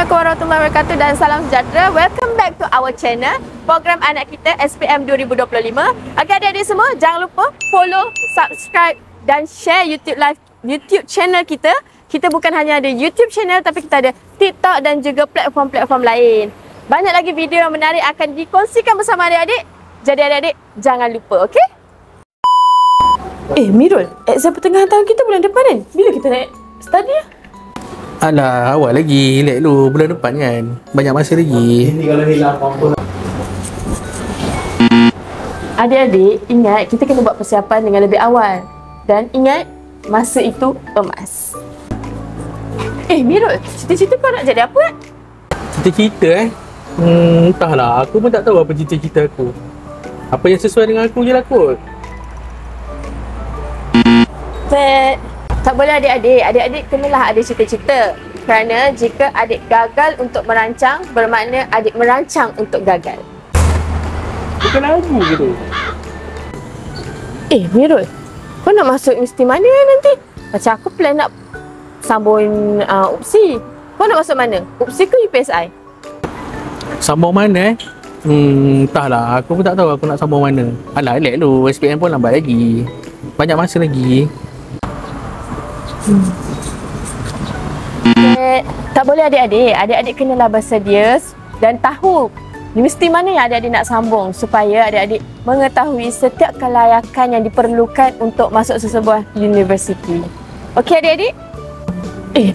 Assalamualaikum warahmatullahi wabarakatuh dan salam sejahtera. Welcome back to our channel, program anak kita SPM 2025. Okay, adik-adik semua, jangan lupa follow, subscribe dan share YouTube channel kita. Kita bukan hanya ada YouTube channel, tapi kita ada TikTok dan juga platform-platform lain. Banyak lagi video yang menarik akan dikongsikan bersama adik-adik. Jadi adik-adik, jangan lupa, okey? Mirul, exam pertengahan tahun kita bulan depan kan? Bila kita nak study ya? Alah, awal lagi. Relax dulu, bulan depan kan. Banyak masa lagi. Ini kalau hilang apa-apa. Adik-adik, ingat kita kena buat persiapan dengan lebih awal. Dan ingat, masa itu emas. Mirul, cita-cita kau nak jadi apa? Cita-cita entahlah. Aku pun tak tahu apa cita-cita aku. Apa yang sesuai dengan aku je lah kot. Tak boleh adik-adik. Adik-adik kenalah ada cita-cita. Kerana jika adik gagal untuk merancang, bermakna adik merancang untuk gagal. Bukan lagu ke tu? Mirul, kau nak masuk universiti mana nanti? Macam aku plan nak sambung UPSI. Kau nak masuk mana? UPSI ke UPSI? Sambung mana entahlah. Aku pun tak tahu aku nak sambung mana. Alah, relax dulu. SPM pun lambat lagi. Banyak masa lagi. Tak boleh adik-adik. Adik-adik kenalah bersedia dan tahu universiti mana yang adik-adik nak sambung supaya adik-adik mengetahui setiap kelayakan yang diperlukan untuk masuk sesebuah universiti. Okey adik-adik?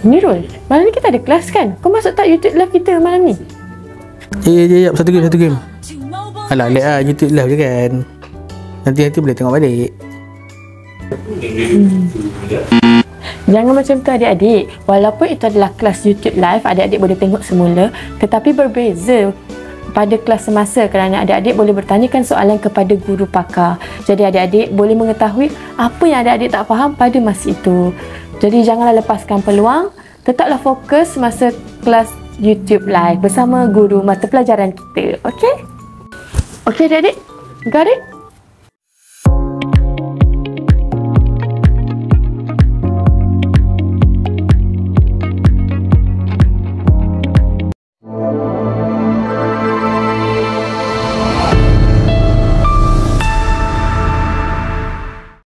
Nirul, malam ni kita ada kelas kan? Kau masuk tak YouTube live kita malam ni? Jap, satu game. Alah, relax lah. YouTube live je kan. Nanti boleh tengok balik. Jangan macam tu adik-adik. Walaupun itu adalah kelas YouTube live, adik-adik boleh tengok semula, tetapi berbeza pada kelas semasa kerana adik-adik boleh bertanyakan soalan kepada guru pakar. Jadi adik-adik boleh mengetahui apa yang adik-adik tak faham pada masa itu. Jadi janganlah lepaskan peluang. Tetaplah fokus masa kelas YouTube live bersama guru mata pelajaran kita. Okey? Okey adik-adik? Got it?